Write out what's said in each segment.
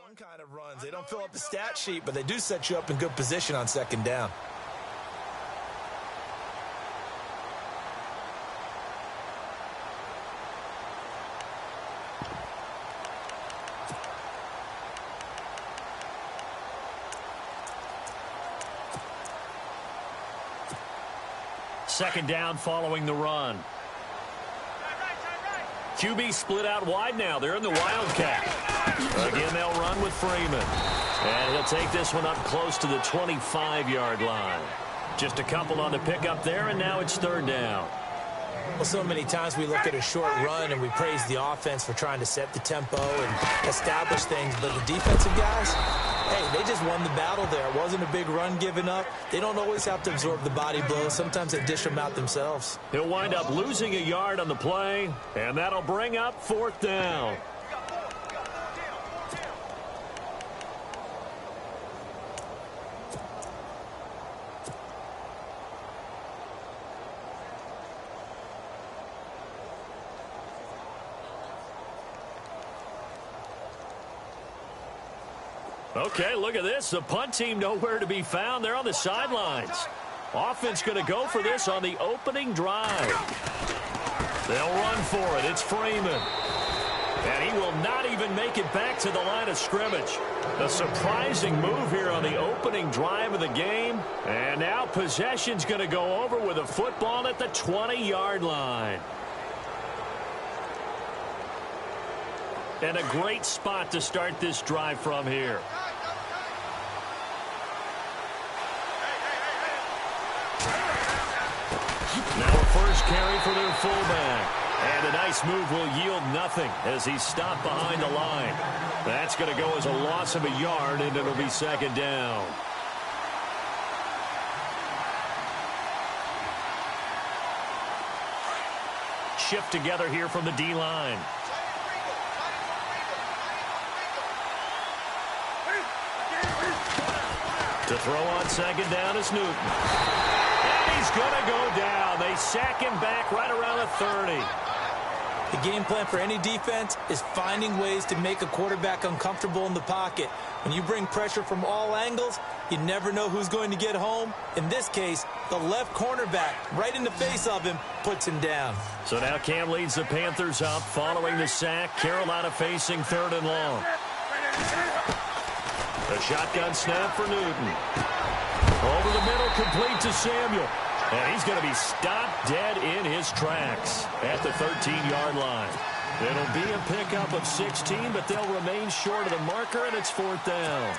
Some kind of runs. They don't fill up the stat sheet, but they do set you up in good position on second down. Second down following the run. QB split out wide now. They're in the Wildcat. Again, they'll run with Freeman. And he'll take this one up close to the 25-yard line. Just a couple on the pickup there, and now it's third down. Well, so many times we look at a short run and we praise the offense for trying to set the tempo and establish things, but the defensive guys, hey, they just won the battle there. It wasn't a big run given up. They don't always have to absorb the body blows. Sometimes they dish them out themselves. He'll wind up losing a yard on the play, and that'll bring up fourth down. Okay, look at this. The punt team nowhere to be found. They're on the sidelines. Offense going to go for this on the opening drive. They'll run for it. It's Freeman. And he will not even make it back to the line of scrimmage. A surprising move here on the opening drive of the game. And now possession's going to go over with a football at the 20-yard line. And a great spot to start this drive from here. Now a first carry for their fullback. And a nice move will yield nothing as he's stopped behind the line. That's going to go as a loss of a yard, and it'll be second down. Shift together here from the D-line. To throw on second down is Newton. And he's going to go down. They sack him back right around the 30. The game plan for any defense is finding ways to make a quarterback uncomfortable in the pocket. When you bring pressure from all angles, you never know who's going to get home. In this case, the left cornerback, right in the face of him, puts him down. So now Cam leads the Panthers up following the sack. Carolina facing third and long. A shotgun snap for Newton. Over the middle, complete to Samuel. And he's going to be stopped dead in his tracks at the 13-yard line. It'll be a pickup of 16, but they'll remain short of the marker, and it's fourth down.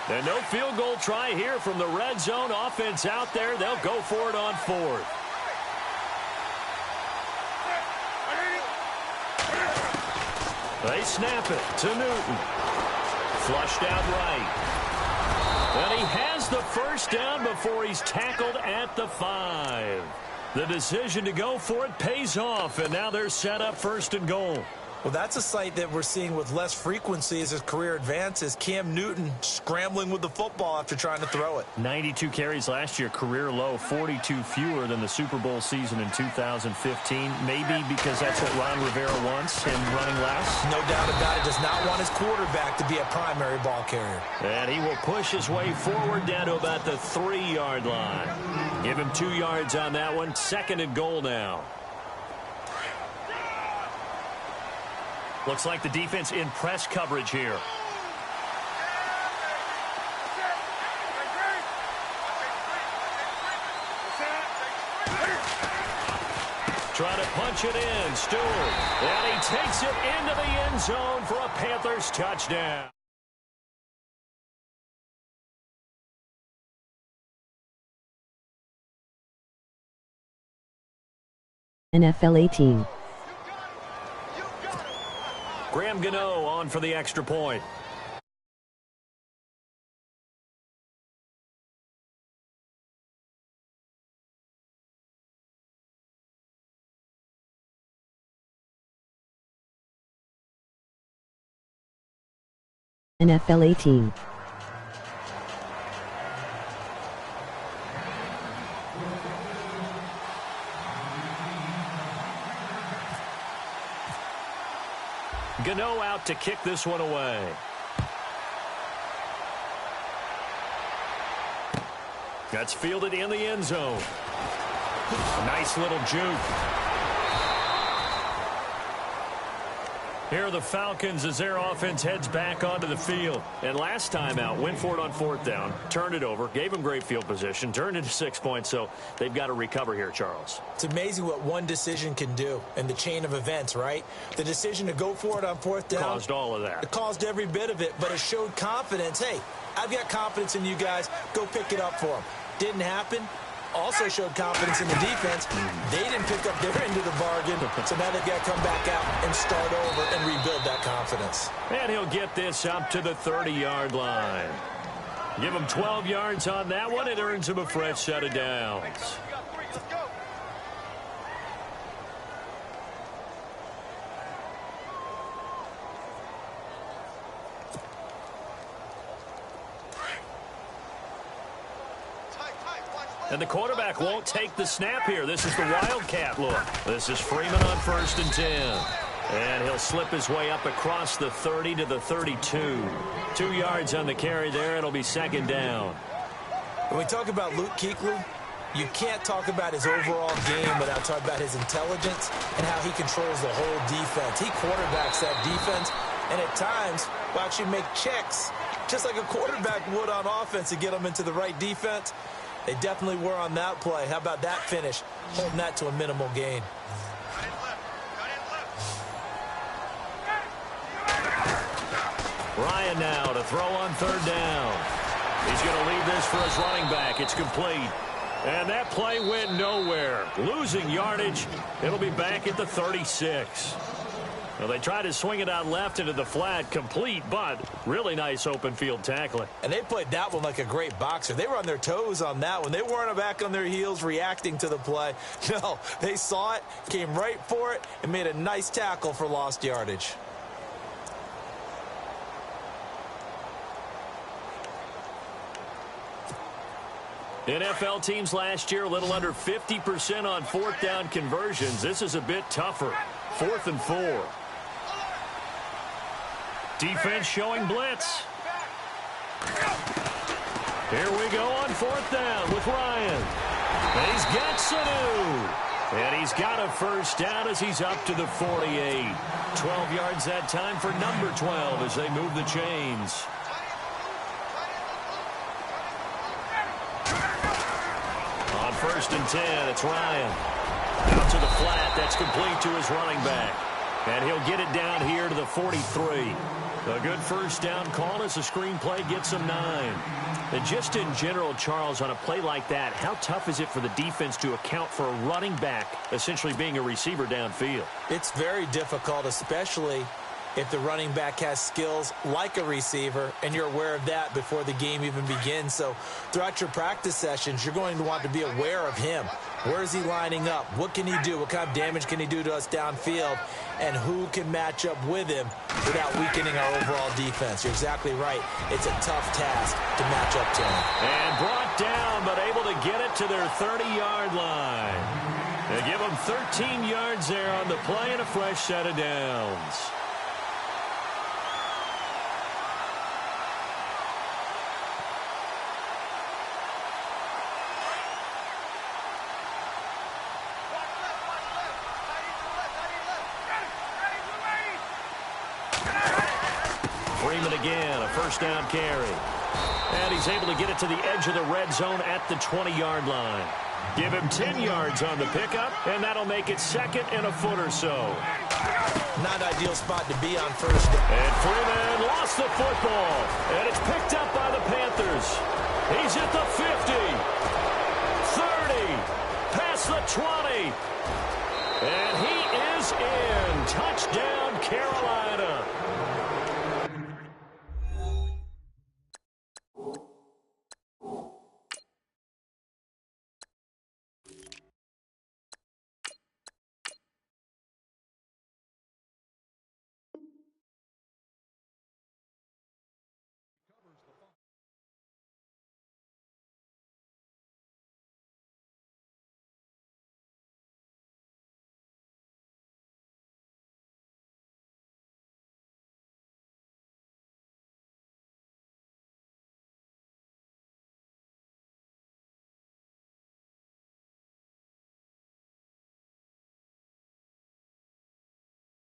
And no field goal try here from the red zone offense out there. They'll go for it on fourth. They snap it to Newton. Flushed out right. And he has the first down before he's tackled at the 5. The decision to go for it pays off, and now they're set up first and goal. Well, that's a sight that we're seeing with less frequency as his career advances. Cam Newton scrambling with the football after trying to throw it. 92 carries last year, career low, 42 fewer than the Super Bowl season in 2015. Maybe because that's what Ron Rivera wants, him running less. No doubt about it. Does not want his quarterback to be a primary ball carrier. And he will push his way forward down to about the 3-yard line. Give him 2 yards on that one. Second and goal now. Looks like the defense in press coverage here. Trying to punch it in, Stewart. And he takes it into the end zone for a Panthers touchdown. NFL 18. Graham Gano on for the extra point. NFL 18. Gano out to kick this one away. That's fielded in the end zone. A nice little juke. Here are the Falcons as their offense heads back onto the field. And last time out, went for it on fourth down, turned it over, gave them great field position, turned into 6 points, so they've got to recover here, Charles. It's amazing what one decision can do in the chain of events, right? The decision to go for it on fourth down. Caused all of that. It caused every bit of it, but it showed confidence. Hey, I've got confidence in you guys. Go pick it up for them. Didn't happen. Also showed confidence in the defense. They didn't pick up their end of the bargain, so now they've got to come back out and start over and rebuild that confidence. And he'll get this up to the 30-yard line. Give him 12 yards on that one. It earns him a fresh set of downs. And the quarterback won't take the snap here. This is the Wildcat look. This is Freeman on 1st and 10. And he'll slip his way up across the 30 to the 32. 2 yards on the carry there. It'll be 2nd down. When we talk about Luke Kuechly, you can't talk about his overall game without talking about his intelligence and how he controls the whole defense. He quarterbacks that defense, and at times will actually make checks, just like a quarterback would on offense to get them into the right defense. They definitely were on that play. How about that finish? Holding that to a minimal gain. Ryan now to throw on 3rd down. He's going to leave this for his running back. It's complete. And that play went nowhere. Losing yardage. It'll be back at the 36. Well, they tried to swing it out left into the flat, complete, but really nice open field tackling. And they played that one like a great boxer. They were on their toes on that one. They weren't back on their heels reacting to the play. No, they saw it, came right for it, and made a nice tackle for lost yardage. NFL teams last year a little under 50% on 4th down conversions. This is a bit tougher. 4th and 4. Defense showing blitz. Here we go on 4th down with Ryan. And he's got Sanu. And he's got a 1st down as he's up to the 48. 12 yards that time for number 12 as they move the chains. On 1st and 10, it's Ryan. Out to the flat. That's complete to his running back. And he'll get it down here to the 43. A good 1st down call as the screenplay gets him 9. And just in general, Charles, on a play like that, how tough is it for the defense to account for a running back essentially being a receiver downfield? It's very difficult, especially if the running back has skills like a receiver, and you're aware of that before the game even begins. So throughout your practice sessions, you're going to want to be aware of him. Where is he lining up? What can he do? What kind of damage can he do to us downfield? And who can match up with him without weakening our overall defense? You're exactly right. It's a tough task to match up to him. And brought down, but able to get it to their 30-yard line. They give him 13 yards there on the play and a fresh set of downs. Freeman again, a 1st down carry. And he's able to get it to the edge of the red zone at the 20-yard line. Give him 10 yards on the pickup, and that'll make it 2nd and a foot or so. Not ideal spot to be on 1st down. And Freeman lost the football, and it's picked up by the Panthers. He's at the 50, 30, past the 20, and he is in. Touchdown, Carolina.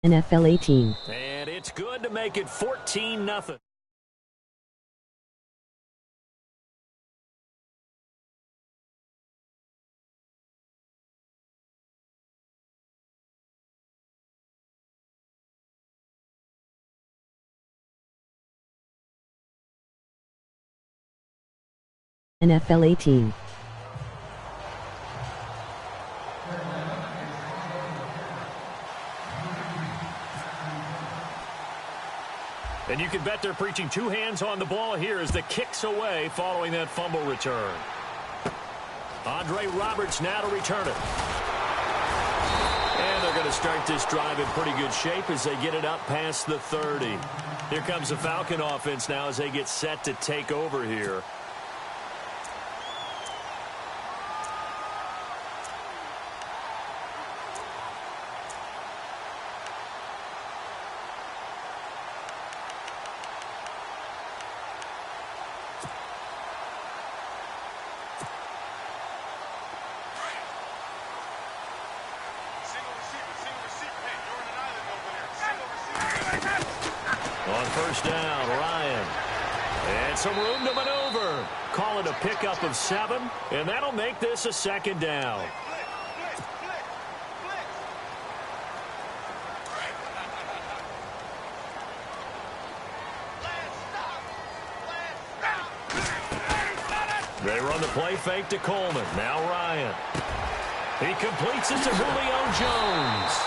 NFL 18. And it's good to make it 14-0. NFL 18. And you can bet they're preaching two hands on the ball here as the kick's away following that fumble return. Andre Roberts now to return it. And they're going to start this drive in pretty good shape as they get it up past the 30. Here comes the Falcon offense now as they get set to take over here. On first down, Ryan. And some room to maneuver. Call it a pickup of 7, and that'll make this a second down. They run the play fake to Coleman. Now Ryan. He completes it to Julio Jones.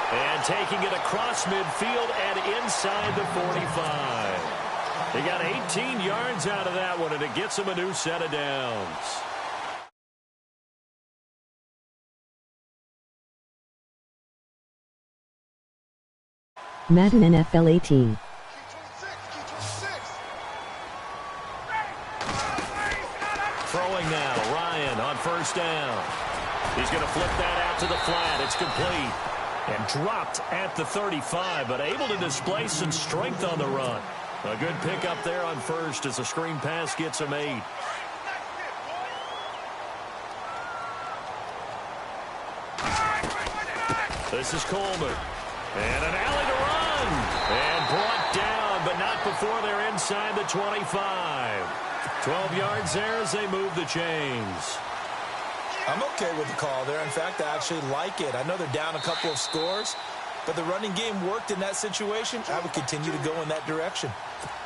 And taking it across midfield and inside the 45. He got 18 yards out of that one, and it gets him a new set of downs. Madden NFL 18. Throwing now, Ryan on first down. He's going to flip that out to the flat. It's complete. And dropped at the 35, but able to display some strength on the run. A good pickup there on first as the screen pass gets him 8. This is Coleman. And an alley to run. And brought down, but not before they're inside the 25. 12 yards there as they move the chains. I'm okay with the call there. In fact, I actually like it. I know they're down a couple of scores, but the running game worked in that situation. I would continue to go in that direction.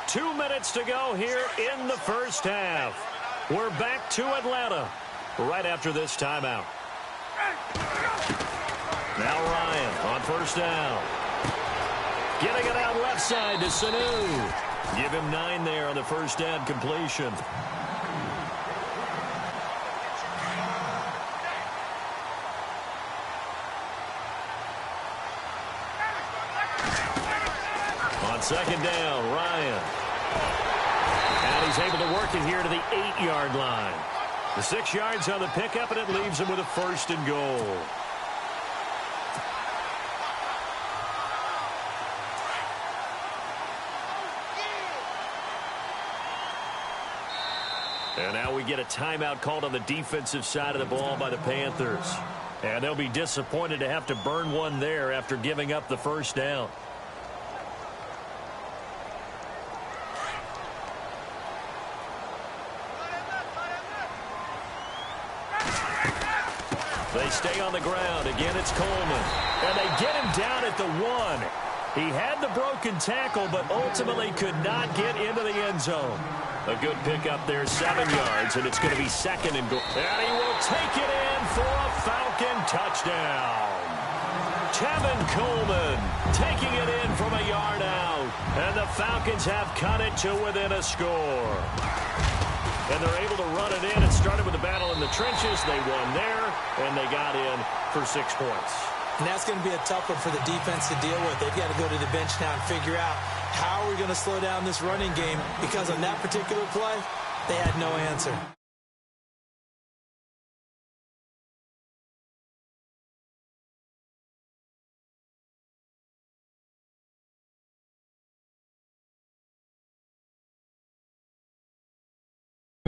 2 minutes to go here in the first half. We're back to Atlanta right after this timeout. Now Ryan on first down. Getting it out left side to Sanu. Give him 9 there on the first down completion. Second down, Ryan. And he's able to work it here to the 8-yard line. The 6 yards on the pickup, and it leaves him with a first and goal. And now we get a timeout called on the defensive side of the ball by the Panthers. And they'll be disappointed to have to burn one there after giving up the first down. They stay on the ground. Again, it's Coleman. And they get him down at the 1. He had the broken tackle, but ultimately could not get into the end zone. A good pickup there, 7 yards, and it's going to be second and goal. And he will take it in for a Falcon touchdown. Tevin Coleman taking it in from a yard out. And the Falcons have cut it to within a score. And they're able to run it in. It started with a battle in the trenches. They won there, and they got in for 6 points. And that's going to be a tough one for the defense to deal with. They've got to go to the bench now and figure out how are we going to slow down this running game, because on that particular play, they had no answer.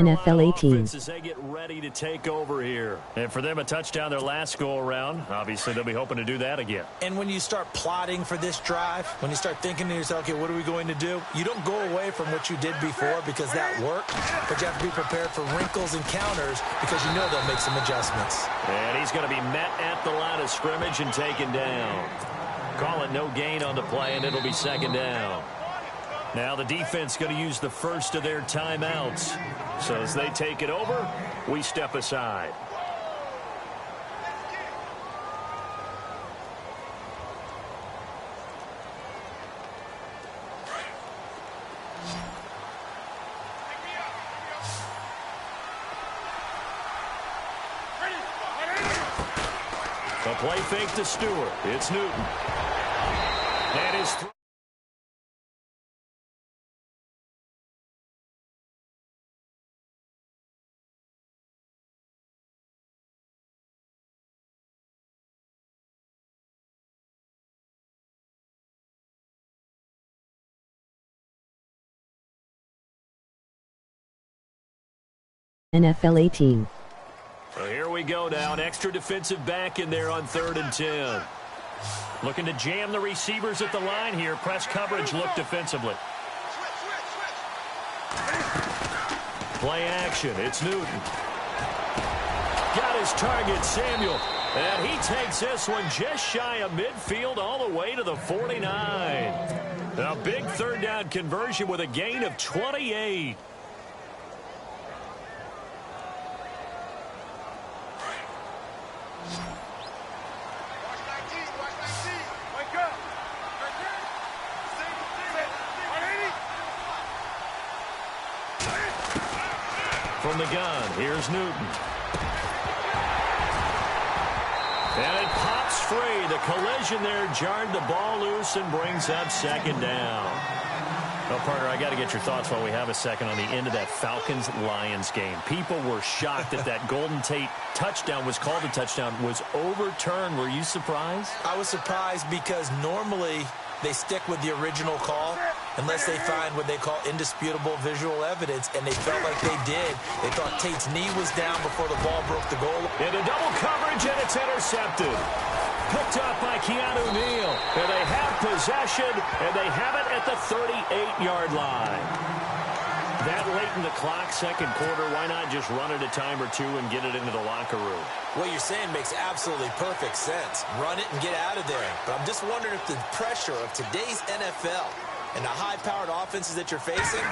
NFL 18. As they get ready to take over here. And for them, a touchdown their last go-around. Obviously, they'll be hoping to do that again. And when you start plotting for this drive, when you start thinking to yourself, okay, what are we going to do? You don't go away from what you did before because that worked, but you have to be prepared for wrinkles and counters because you know they'll make some adjustments. And he's going to be met at the line of scrimmage and taken down. Call it no gain on the play, and it'll be second down. Now the defense going to use the first of their timeouts. So as they take it over, we step aside. A play fake to Stewart. It's Newton. And his NFL 18. So here we go now. An extra defensive back in there on 3rd and 10. Looking to jam the receivers at the line here. Press coverage look defensively. Play action. It's Newton. Got his target, Samuel. And he takes this one just shy of midfield all the way to the 49. A big 3rd down conversion with a gain of 28. From the gun, here's Newton. And it pops free. The collision there jarred the ball loose and brings up second down. Well, partner, I got to get your thoughts while we have a second on the end of that Falcons-Lions game. People were shocked that that Golden Tate touchdown was called a touchdown, was overturned. Were you surprised? I was surprised because normally they stick with the original call unless they find what they call indisputable visual evidence, and they felt like they did. They thought Tate's knee was down before the ball broke the goal. Into double coverage, and it's intercepted. Picked up by Keanu Neal. And they have possession, and they have it at the 38-yard line. That late in the clock, second quarter, why not just run it a time or two and get it into the locker room? What you're saying makes absolutely perfect sense. Run it and get out of there. But I'm just wondering if the pressure of today's NFL and the high-powered offenses that you're facing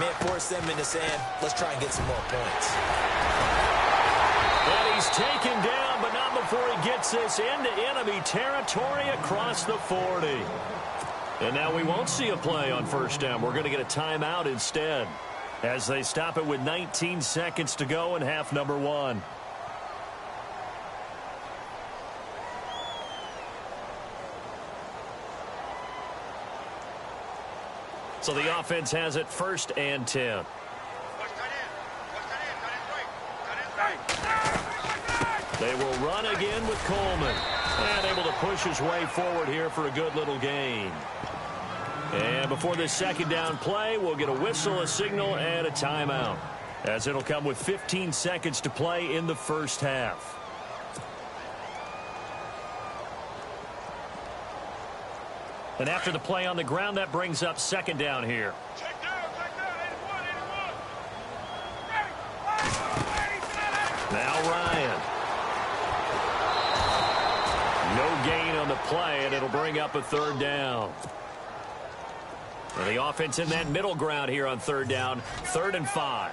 may have forced them into saying, let's try and get some more points. And he's taken down, but not before he gets this into enemy territory across the 40. And now we won't see a play on first down. We're going to get a timeout instead as they stop it with 19 seconds to go in half number 1. So the offense has it 1st and 10. They will run again with Coleman. And able to push his way forward here for a good little gain. And before this second down play, we'll get a whistle, a signal, and a timeout, as it'll come with 15 seconds to play in the first half. And after the play on the ground, that brings up second down here. Check down, 81. Now Ryan. No gain on the play, and it'll bring up a 3rd down. And the offense in that middle ground here on 3rd down, 3rd and 5.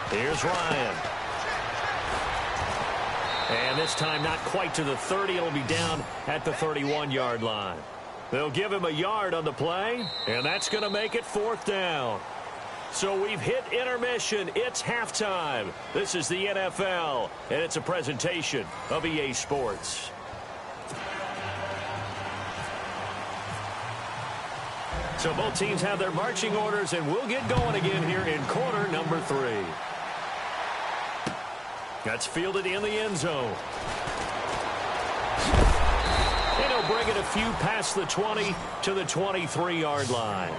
Here's Ryan. And this time not quite to the 30. It'll be down at the 31-yard line. They'll give him a yard on the play, and that's going to make it 4th down. So we've hit intermission. It's halftime. This is the NFL, and it's a presentation of EA Sports. So both teams have their marching orders, and we'll get going again here in quarter number 3. That's fielded in the end zone. And he'll bring it a few past the 20 to the 23-yard line.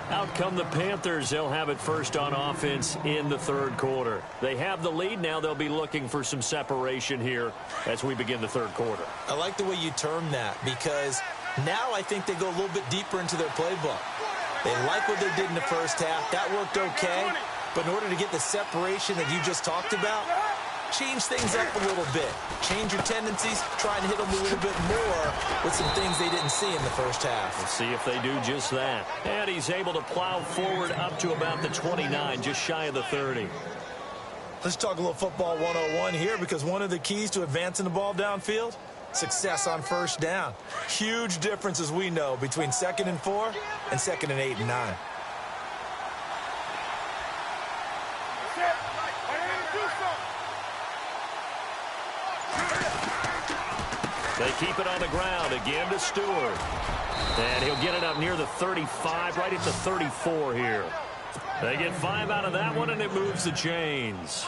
Out come the Panthers. They'll have it first on offense in the third quarter. They have the lead. Now they'll be looking for some separation here as we begin the third quarter. I like the way you term that, because now I think they go a little bit deeper into their playbook. They like what they did in the first half. That worked okay. But in order to get the separation that you just talked about, change things up a little bit. Change your tendencies. Try and hit them a little bit more with some things they didn't see in the first half. We'll see if they do just that. And he's able to plow forward up to about the 29, just shy of the 30. Let's talk a little football 101 here, because one of the keys to advancing the ball downfield, success on first down. Huge difference, as we know, between 2nd and 4 and 2nd and 8 and 9. They keep it on the ground again to Stewart. And he'll get it up near the 35, right at the 34 here. They get 5 out of that one, and it moves the chains.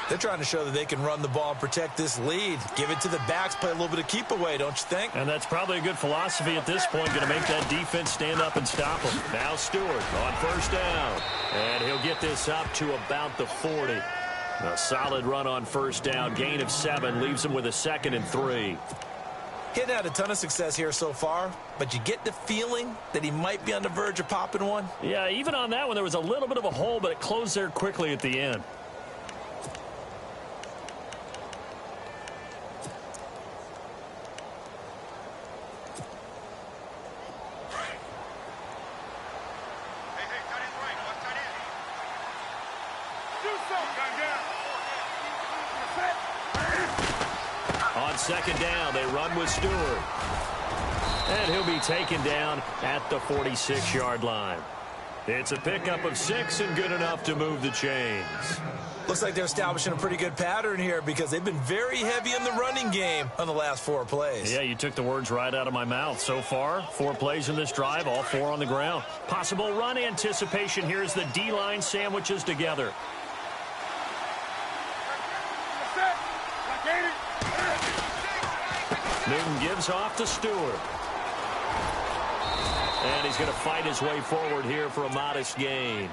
They're trying to show that they can run the ball and protect this lead. Give it to the backs, play a little bit of keep away, don't you think? And that's probably a good philosophy at this point, going to make that defense stand up and stop them. Now Stewart on first down. And he'll get this up to about the 40. A solid run on first down, gain of 7, leaves him with a 2nd and 3. He hadn't had a ton of success here so far, but you get the feeling that he might be on the verge of popping one. Yeah, even on that one, there was a little bit of a hole, but it closed there quickly at the end. On second down, they run with Stewart. And he'll be taken down at the 46-yard line. It's a pickup of 6 and good enough to move the chains. Looks like they're establishing a pretty good pattern here, because they've been very heavy in the running game on the last 4 plays. Yeah, you took the words right out of my mouth. So far, 4 plays in this drive, all 4 on the ground. Possible run anticipation here as the D-line sandwiches together. Newton gives off to Stewart. And he's going to fight his way forward here for a modest gain.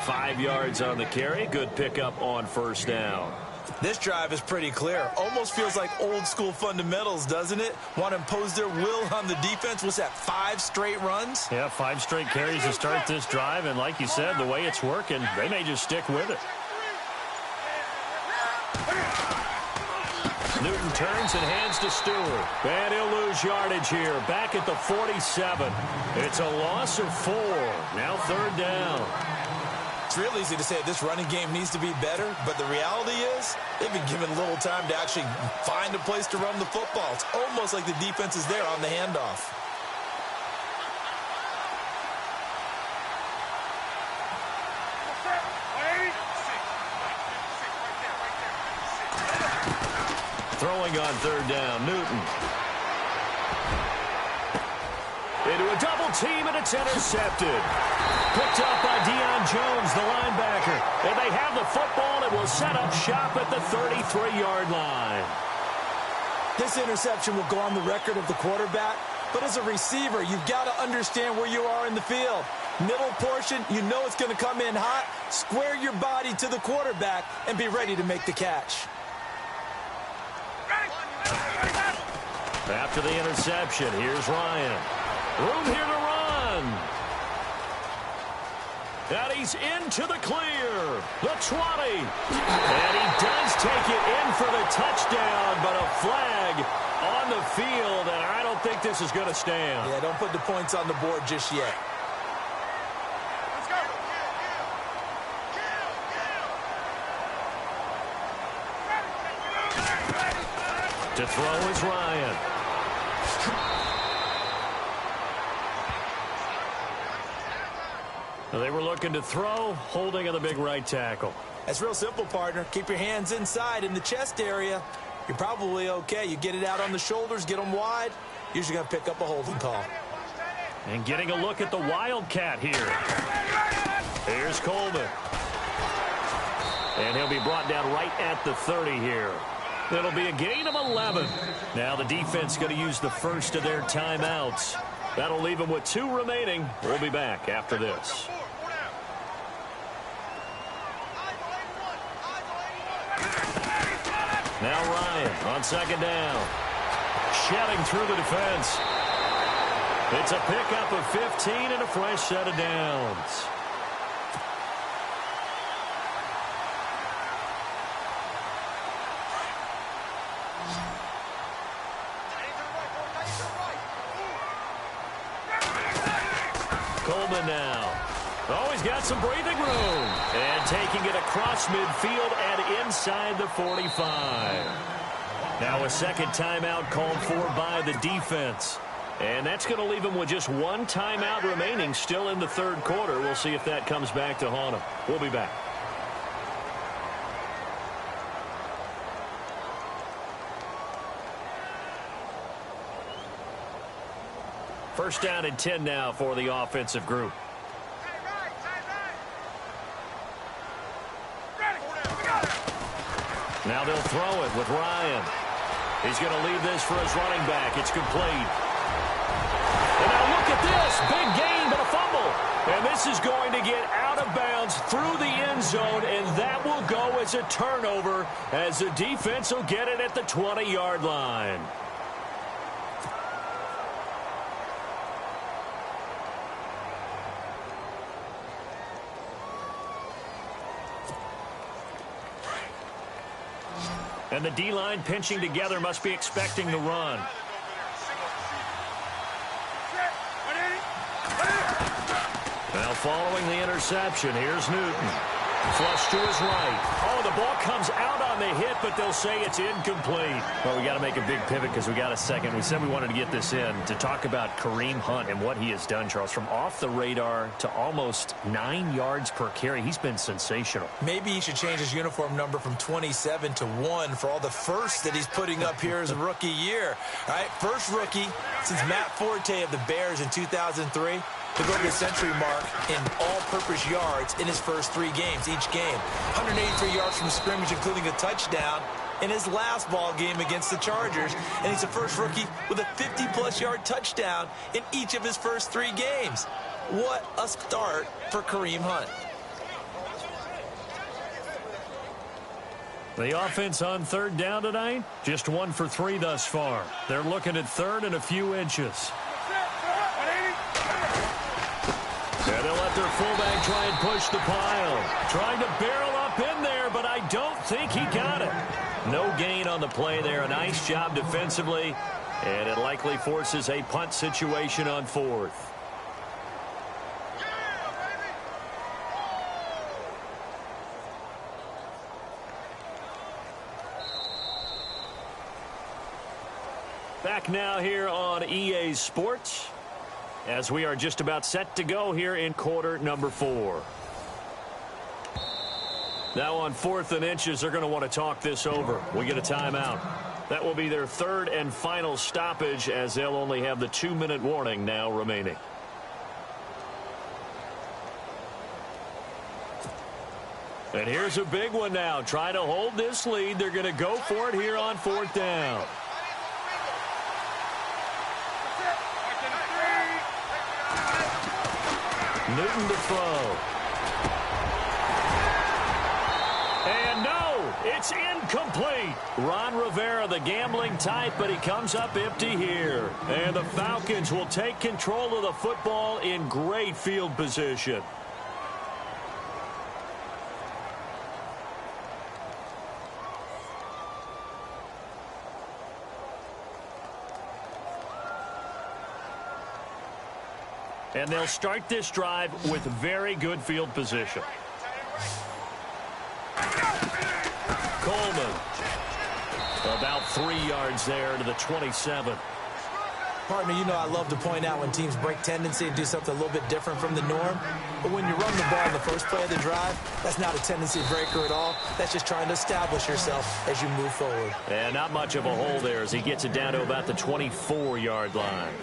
5 yards on the carry. Good pickup on first down. This drive is pretty clear. Almost feels like old school fundamentals, doesn't it? Want to impose their will on the defense. What's that, 5 straight runs? Yeah, 5 straight carries to start this drive. And like you said, the way it's working, they may just stick with it. Newton turns and hands to Stewart. And he'll lose yardage here. Back at the 47. It's a loss of 4. Now third down. It's real easy to say this running game needs to be better, but the reality is they've been given little time to actually find a place to run the football. It's almost like the defense is there on the handoff. Throwing on third down, Newton. Into a double team, and it's intercepted. Picked up by Deion Jones, the linebacker. And they have the football, and will set up shop at the 33-yard line. This interception will go on the record of the quarterback, but as a receiver, you've got to understand where you are in the field. Middle portion, you know it's going to come in hot. Square your body to the quarterback and be ready to make the catch. After the interception, here's Ryan. Room here to run. And he's into the clear. The 20. And he does take it in for the touchdown, but a flag on the field, and I don't think this is going to stand. Yeah, don't put the points on the board just yet. To throw is Ryan. They were looking to throw, holding on the big right tackle. That's real simple, partner. Keep your hands inside in the chest area. You're probably okay. You get it out on the shoulders, get them wide. Usually going to pick up a holding call. And getting a look at the Wildcat here. Here's Coleman. And he'll be brought down right at the 30 here. It'll be a gain of 11. Now the defense going to use the first of their timeouts. That'll leave them with 2 remaining. We'll be back after this. Now Ryan on second down. Shedding through the defense. It's a pickup of 15 and a fresh set of downs. Coleman now. Oh, he's got some breathing room. And taking it across midfield and inside the 45. Now a second timeout called for by the defense. And that's going to leave him with just 1 timeout remaining still in the third quarter. We'll see if that comes back to haunt him. We'll be back. First down and 10 now for the offensive group. Now they'll throw it with Ryan. He's going to leave this for his running back. It's complete. And now look at this. Big gain, but a fumble. And this is going to get out of bounds through the end zone, and that will go as a turnover as the defense will get it at the 20-yard line. And the D-line pinching together must be expecting the run. Now following the interception, here's Newton. Flush to his right. Oh, the ball comes out on the hit, but they'll say it's incomplete. Well, we got to make a big pivot because we got a second. We said we wanted to get this in to talk about Kareem Hunt and what he has done, Charles. From off the radar to almost 9 yards per carry, he's been sensational. Maybe he should change his uniform number from 27 to 1 for all the firsts that he's putting up here as a rookie year. All right, first rookie since Matt Forte of the Bears in 2003. To go to the century mark in all-purpose yards in his first 3 games, each game. 183 yards from scrimmage, including a touchdown in his last ball game against the Chargers. And he's the first rookie with a 50-plus yard touchdown in each of his first 3 games. What a start for Kareem Hunt. The offense on third down tonight, just 1 for 3 thus far. They're looking at third and a few inches. And they'll let their fullback try and push the pile. Trying to barrel up in there, but I don't think he got it. No gain on the play there. A nice job defensively, and it likely forces a punt situation on 4th. Back now here on EA Sports, as we are just about set to go here in quarter number 4. Now on 4th and inches, they're going to want to talk this over. We get a timeout. That will be their 3rd and final stoppage, as they'll only have the 2-minute warning now remaining. And here's a big one now. Trying to hold this lead. They're going to go for it here on 4th down. Newton to throw. And no, it's incomplete. Ron Rivera, the gambling type, but he comes up empty here. And the Falcons will take control of the football in great field position. And they'll start this drive with very good field position. Coleman. About 3 yards there to the 27. Partner, you know I love to point out when teams break tendency and do something a little bit different from the norm. But when you run the ball in the first play of the drive, that's not a tendency breaker at all. That's just trying to establish yourself as you move forward. And not much of a hole there as he gets it down to about the 24-yard line.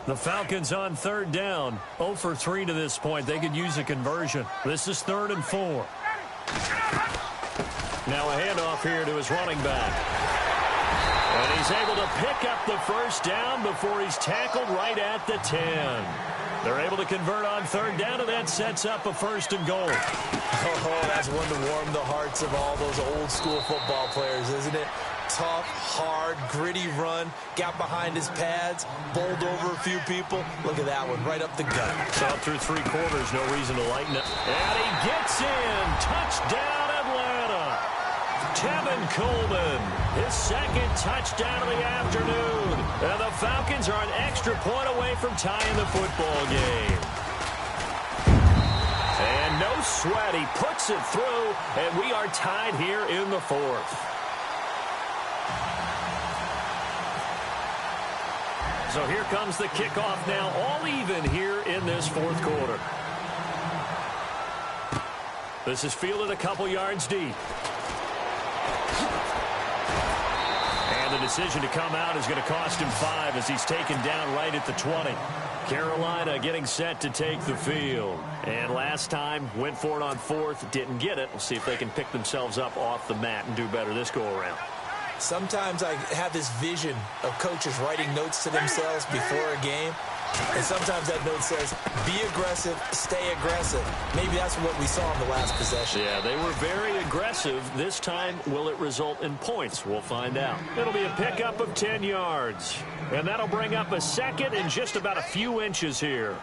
The Falcons on third down. 0 for 3 to this point. They could use a conversion. This is 3rd and 4. Now a handoff here to his running back. And he's able to pick up the first down before he's tackled right at the 10. They're able to convert on third down, and that sets up a 1st and goal. Oh, that's one to warm the hearts of all those old school football players, isn't it? Tough, hard, gritty run, got behind his pads, bowled over a few people. Look at that one, right up the gut. So up through 3 quarters, no reason to lighten it. And he gets in. Touchdown, Atlanta. Tevin Coleman, his 2nd touchdown of the afternoon. And the Falcons are an extra point away from tying the football game. And no sweat, he puts it through, and we are tied here in the 4th. So here comes the kickoff now, all even here in this 4th quarter. This is fielded a couple yards deep. And the decision to come out is going to cost him 5 as he's taken down right at the 20. Carolina getting set to take the field. And last time, went for it on 4th, didn't get it. We'll see if they can pick themselves up off the mat and do better this go-around. Sometimes I have this vision of coaches writing notes to themselves before a game. And sometimes that note says, be aggressive, stay aggressive. Maybe that's what we saw in the last possession. Yeah, they were very aggressive. This time, will it result in points? We'll find out. It'll be a pickup of 10 yards. And that'll bring up a 2nd and just about a few inches here.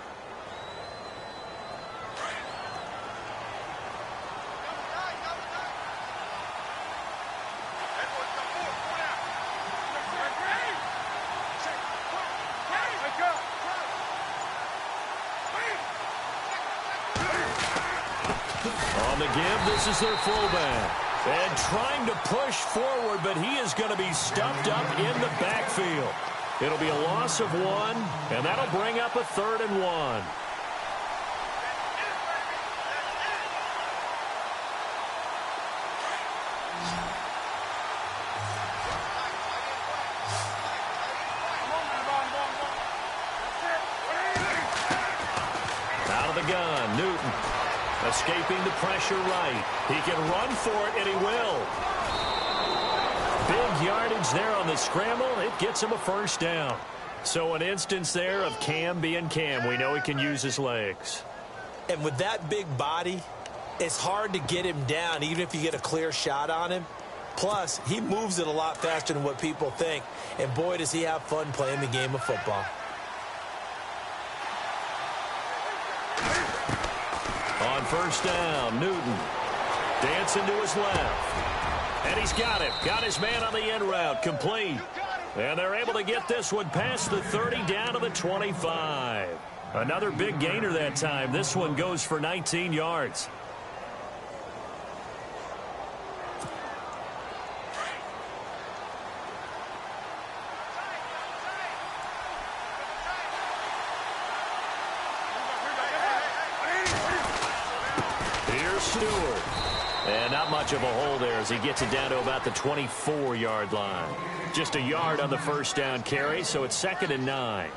On the give, this is their fullback. And trying to push forward, but he is going to be stuffed up in the backfield. It'll be a loss of 1, and that'll bring up a 3rd and 1. Out of the gun, Newton. Escaping the pressure right. He can run for it, and he will. Big yardage there on the scramble. It gets him a 1st down. So an instance there of Cam being Cam. We know he can use his legs. And with that big body, it's hard to get him down, even if you get a clear shot on him. Plus, he moves it a lot faster than what people think. And boy, does he have fun playing the game of football. On 1st down, Newton dancing to his left. And he's got it. Got his man on the end route. Complete. And they're able to get this one past the 30 down to the 25. Another big gainer that time. This one goes for 19 yards. Stewart. And not much of a hole there as he gets it down to about the 24-yard line. Just a yard on the 1st down carry, so it's 2nd and 9.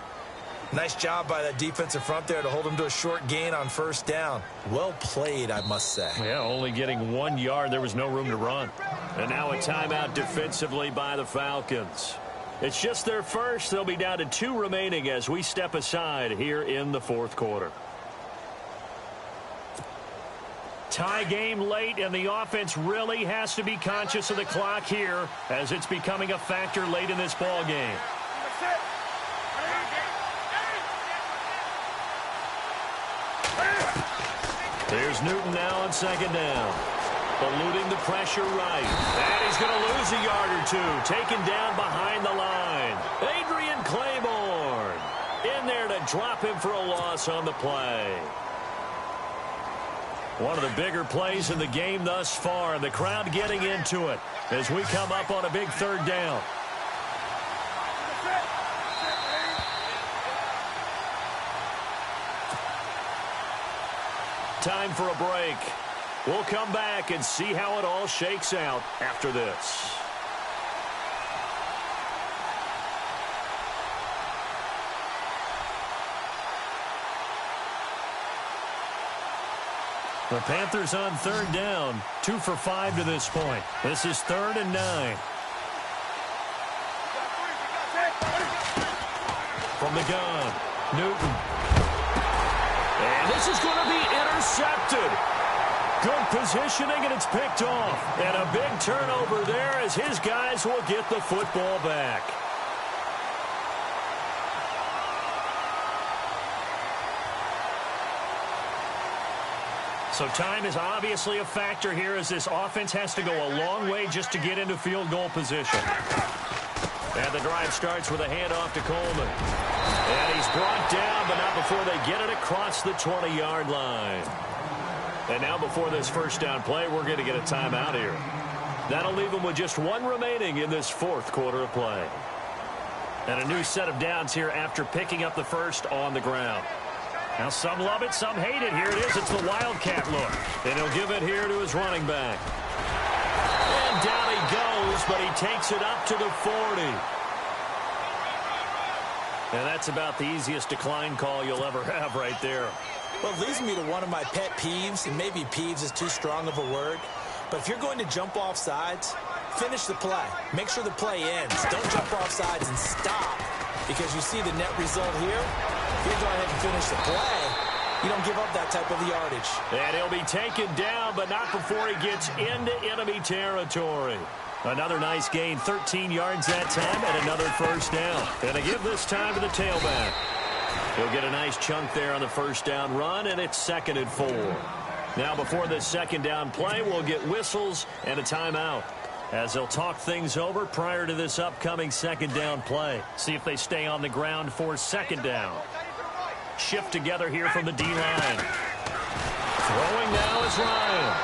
Nice job by that defensive front there to hold him to a short gain on 1st down. Well played, I must say. Yeah, only getting 1 yard. There was no room to run. And now a timeout defensively by the Falcons. It's just their first. They'll be down to 2 remaining as we step aside here in the 4th quarter. Tie game late, and the offense really has to be conscious of the clock here as it's becoming a factor late in this ball game. There's Newton now on 2nd down. Eluding the pressure right. And he's going to lose a yard or 2. Taken down behind the line. Adrian Claiborne in there to drop him for a loss on the play. One of the bigger plays in the game thus far, and the crowd getting into it as we come up on a big 3rd down. Time for a break. We'll come back and see how it all shakes out after this. The Panthers on third down, 2 for 5 to this point. This is 3rd and 9. From the gun, Newton. And this is going to be intercepted. Good positioning, and it's picked off. And a big turnover there as his guys will get the football back. So time is obviously a factor here as this offense has to go a long way just to get into field goal position. And the drive starts with a handoff to Coleman. And he's brought down, but not before they get it across the 20-yard line. And now before this first down play, we're going to get a timeout here. That'll leave them with just 1 remaining in this 4th quarter of play. And a new set of downs here after picking up the first on the ground. Now some love it, some hate it. Here it is. It's the Wildcat look. And he'll give it here to his running back. And down he goes, but he takes it up to the 40. And that's about the easiest decline call you'll ever have right there. Well, it leads me to one of my pet peeves, and maybe peeves is too strong of a word. But if you're going to jump off sides, finish the play. Make sure the play ends. Don't jump off sides and stop, because you see the net result here. If you go ahead and finish the play, you don't give up that type of yardage. And he'll be taken down, but not before he gets into enemy territory. Another nice gain, 13 yards that time, and another first down. And they give this time to the tailback. He'll get a nice chunk there on the first down run, and it's 2nd and 4. Now before this second down play, we'll get whistles and a timeout, as they'll talk things over prior to this upcoming second down play. See if they stay on the ground for second down. Shift together here from the D-line. Throwing now is Ryan.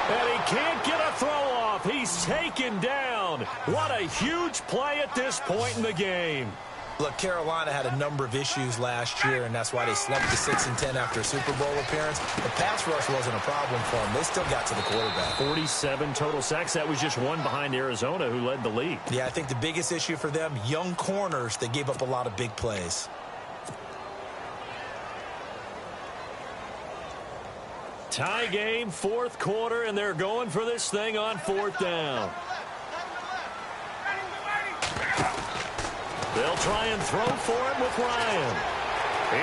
And he can't get a throw off. He's taken down. What a huge play at this point in the game. Look, Carolina had a number of issues last year, and that's why they slumped to 6-10 after a Super Bowl appearance. The pass rush wasn't a problem for them. They still got to the quarterback. 47 total sacks. That was just one behind Arizona, who led the league. Yeah, I think the biggest issue for them, young corners, they gave up a lot of big plays. Tie game, 4th quarter, and they're going for this thing on 4th down. They'll try and throw for it with Ryan.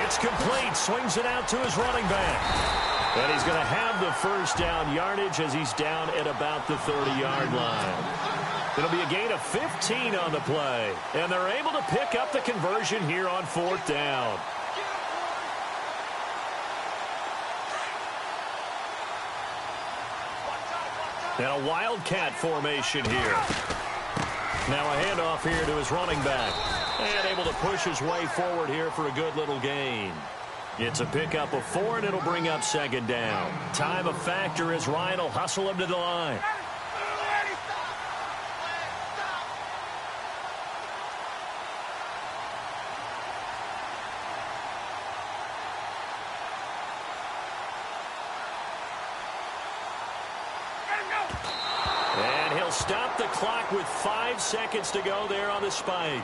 It's complete. Swings it out to his running back. And he's going to have the first down yardage as he's down at about the 30-yard line. It'll be a gain of 15 on the play. And they're able to pick up the conversion here on 4th down. And a Wildcat formation here. Now a handoff here to his running back. And able to push his way forward here for a good little gain. It's a pickup of 4, and it'll bring up second down. Time a factor as Ryan will hustle him to the line. And he'll stop the clock with 5 seconds to go there on the spike.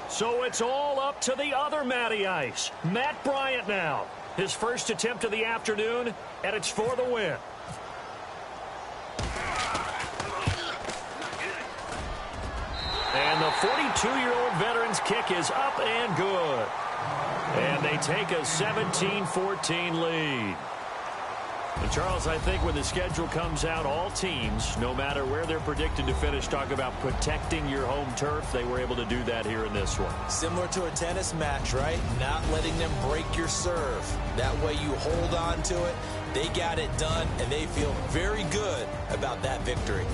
So it's all up to the other Matty Ice. Matt Bryant now. His first attempt of the afternoon, and it's for the win. And the 42-year-old veteran's kick is up and good. And they take a 17-14 lead. And Charles, I think when the schedule comes out, all teams, no matter where they're predicted to finish, talk about protecting your home turf. They were able to do that here in this one. Similar to a tennis match, right? Not letting them break your serve. That way you hold on to it. They got it done, and they feel very good about that victory.